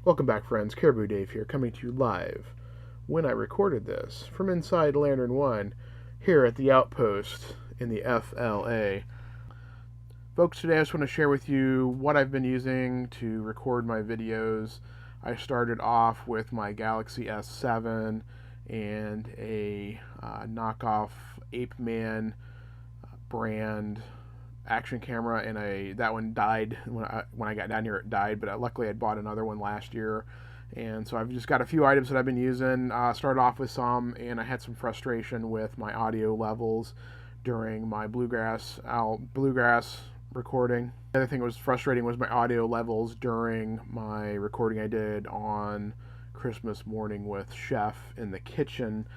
Welcome back, friends. Caribou Dave here, coming to you live when I recorded this from inside Lantern 1 here at the Outpost in the FLA. Folks, today I just want to share with you what I've been using to record my videos. I started off with my Galaxy S7 and a knockoff Ape Man brand action camera, and that one died when I got down here. It died, but luckily I bought another one last year, and so I've just got a few items that I've been using. Started off with some, and I had some frustration with my audio levels during my bluegrass recording. The other thing that was frustrating was my audio levels during my recording I did on Christmas morning with Chef in the kitchen.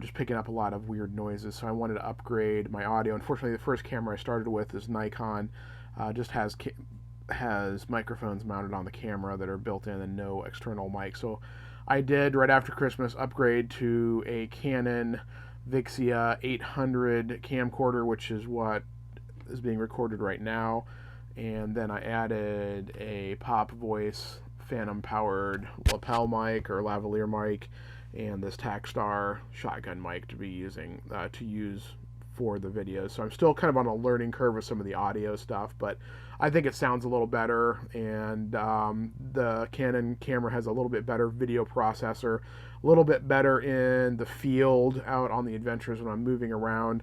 Just picking up a lot of weird noises, so I wanted to upgrade my audio. Unfortunately, the first camera I started with is Nikon, just has microphones mounted on the camera that are built in and no external mic. So I did, right after Christmas, upgrade to a Canon Vixia 800 camcorder, which is what is being recorded right now, and then I added a Pop Voice Phantom powered lapel mic or lavalier mic, and this Takstar shotgun mic to use for the videos. So I'm still kind of on a learning curve with some of the audio stuff, but I think it sounds a little better, and the Canon camera has a little bit better video processor, a little bit better in the field out on the adventures when I'm moving around.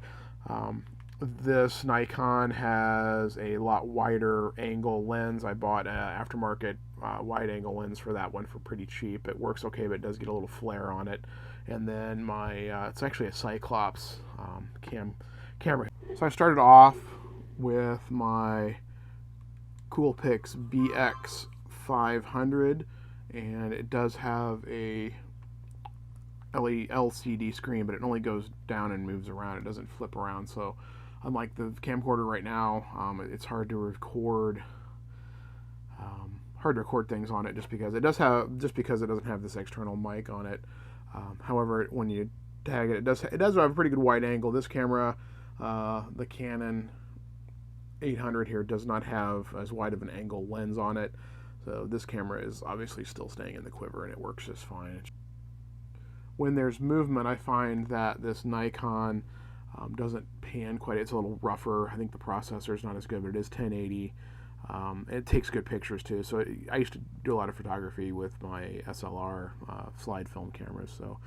This Nikon has a lot wider angle lens. I bought an aftermarket wide angle lens for that one for pretty cheap. It works okay, but it does get a little flare on it. And then my it's actually a Cyclops camera. So I started off with my Coolpix BX 500, and it does have a LCD screen, but it only goes down and moves around. It doesn't flip around. So unlike the camcorder right now, it's hard to record things on it just because it doesn't have this external mic on it. However, when you tag it, it does have a pretty good wide angle. This camera, the Canon 800 here, does not have as wide of an angle lens on it. So this camera is obviously still staying in the quiver, and it works just fine. When there's movement, I find that this Nikon doesn't pan quite. It's a little rougher. I think the processor is not as good, but it is 1080. It takes good pictures too. So I used to do a lot of photography with my SLR slide film cameras. So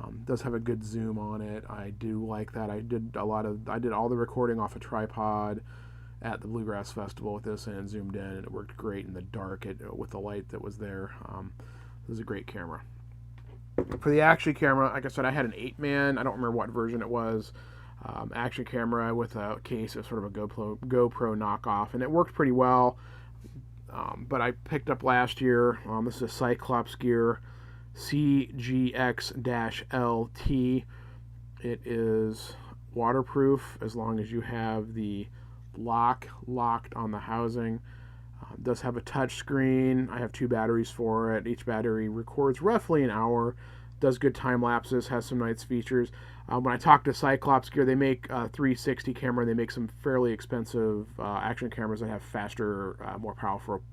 it does have a good zoom on it. I do like that. I did all the recording off a tripod at the Bluegrass Festival with this, and it zoomed in, and it worked great in the dark with the light that was there. This is a great camera. For the action camera, like I said, I had an 8-man. I don't remember what version it was. Action camera with a case of sort of a GoPro knockoff, and it worked pretty well. But I picked up last year, this is a Cyclops Gear CGX-LT. It is waterproof as long as you have the lock locked on the housing. It does have a touch screen. I have 2 batteries for it. Each battery records roughly an hour. Does good time lapses, has some nice features. When I talk to Cyclops Gear, they make a 360 camera. They make some fairly expensive action cameras that have faster,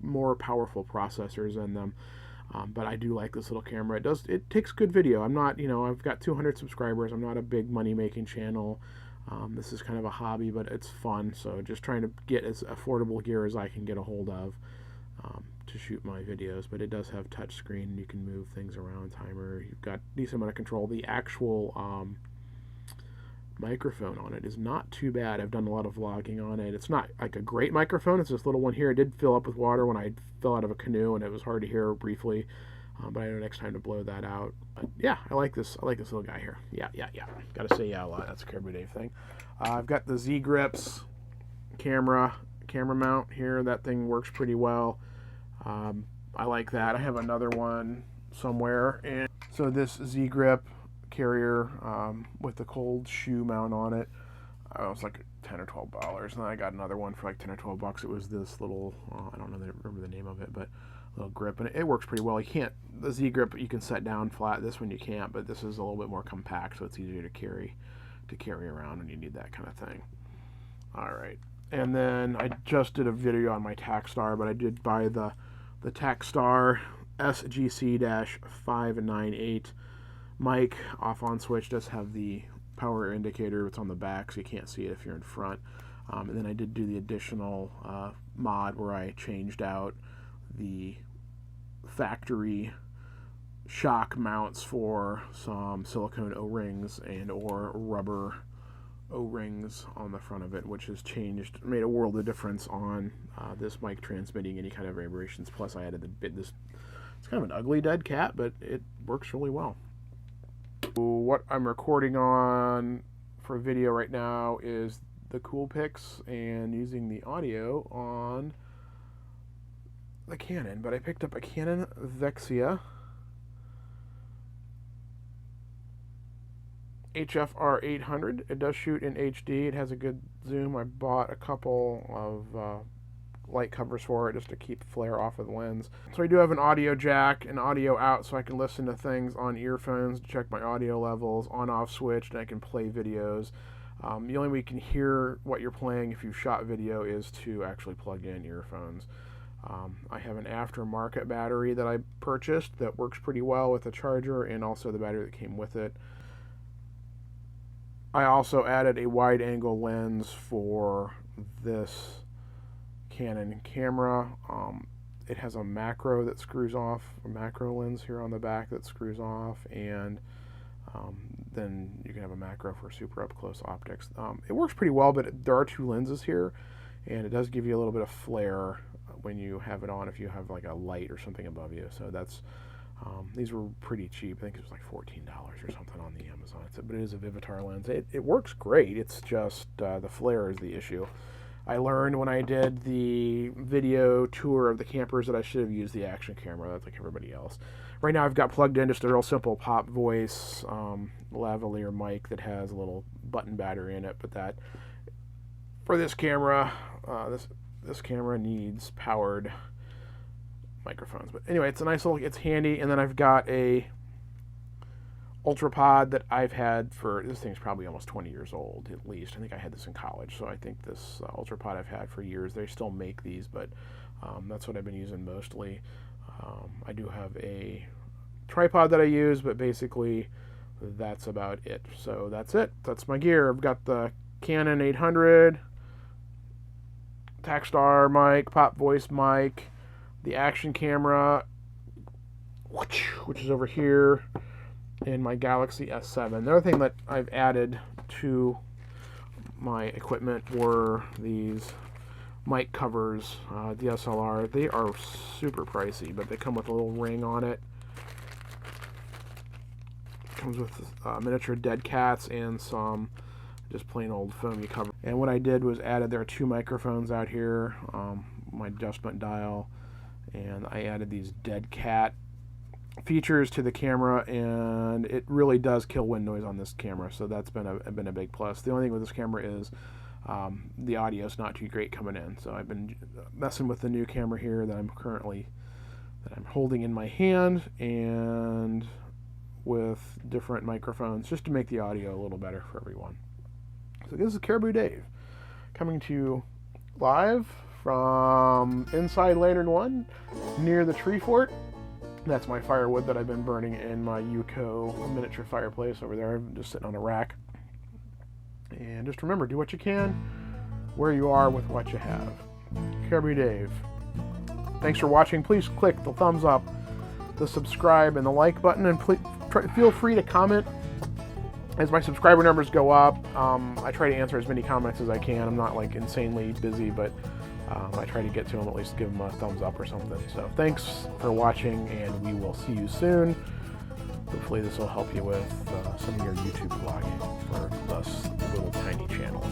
more powerful processors in them. But I do like this little camera. It takes good video. I'm not, I've got 200 subscribers. I'm not a big money-making channel. This is kind of a hobby, but it's fun. So just trying to get as affordable gear as I can get a hold of to shoot my videos. But it does have touch screen. You can move things around, timer. You've got decent amount of control. The actual microphone on it is not too bad. I've done a lot of vlogging on it. It's not like a great microphone. It's this little one here. It did fill up with water when I fell out of a canoe, and it was hard to hear briefly. But I know next time to blow that out. But yeah, I like this little guy here. Yeah. Gotta say yeah a lot. That's a Caribou Dave thing. I've got the Z Grips camera mount here. That thing works pretty well. I like that. I have another one somewhere, and so this Z Grip carrier with the cold shoe mount on it. It was like $10 or $12, and then I got another one for like $10 or $12. It was this little I don't remember the name of it, but little grip, and it works pretty well. The Z Grip you can set down flat. This one you can't, but this is a little bit more compact, so it's easier to carry around when you need that kind of thing. All right, and then I just did a video on my Takstar, but I did buy the Takstar SGC-598 mic. Off on switch does have the power indicator. It's on the back, so you can't see it if you're in front. And then I did do the additional mod where I changed out the factory shock mounts for some silicone O-rings and or rubber O-rings on the front of it, which has made a world of difference on this mic transmitting any kind of vibrations. Plus I added this, it's kind of an ugly dead cat, but it works really well. What I'm recording on for video right now is the Coolpix and using the audio on the Canon, but I picked up a Canon Vexia HFR 800. It does shoot in HD. It has a good zoom. I bought a couple of light covers for it just to keep flare off of the lens. So I do have an audio jack and audio out, so I can listen to things on earphones, check my audio levels, on-off switch, and I can play videos. The only way you can hear what you're playing if you shot video is to actually plug in earphones. I have an aftermarket battery that I purchased that works pretty well with the charger and also the battery that came with it. I also added a wide angle lens for this Canon camera. It has a macro that screws off, a macro lens here on the back that screws off, and then you can have a macro for super up close optics. It works pretty well, but there are two lenses here, and it does give you a little bit of flare when you have it on if you have like a light or something above you. So that's these were pretty cheap. I think it was like $14 or something on the Amazon. But it is a Vivitar lens. It works great. It's just the flare is the issue. I learned when I did the video tour of the campers that I should have used the action camera. That's like everybody else. Right now I've got plugged in just a real simple pop voice lavalier mic that has a little button battery in it. But that for this camera, this camera needs powered microphones. But anyway, it's a nice little, it's handy. And then I've got a UltraPod that I've had for, this thing's probably almost 20 years old at least. I think I had this in college, so I think this UltraPod I've had for years. They still make these, but that's what I've been using mostly. I do have a tripod that I use, but basically that's about it. So that's it. That's my gear. I've got the Canon 800, Takstar mic, pop voice mic, the action camera, which is over here, and my Galaxy S7. The other thing that I've added to my equipment were these mic covers, DSLR. They are super pricey, but they come with a little ring on it. Comes with miniature dead cats and some just plain old foamy cover. And what I did was there are two microphones out here, my adjustment dial, and I added these dead cat features to the camera, and it really does kill wind noise on this camera, so that's been a big plus. The only thing with this camera is the audio is not too great coming in, so I've been messing with the new camera here that I'm holding in my hand, and with different microphones just to make the audio a little better for everyone. So this is Caribou Dave coming to you live from inside Lantern 1 near the tree fort. That's my firewood that I've been burning in my Yuko miniature fireplace over there. I'm just sitting on a rack. And just remember, do what you can, where you are with what you have. Caribou Dave. Thanks for watching. Please click the thumbs up, the subscribe, and the like button, and feel free to comment as my subscriber numbers go up. I try to answer as many comments as I can. I'm not like insanely busy, but I try to get to them, at least give them a thumbs up or something. So thanks for watching, and we will see you soon. Hopefully this will help you with some of your YouTube vlogging for us little tiny channels.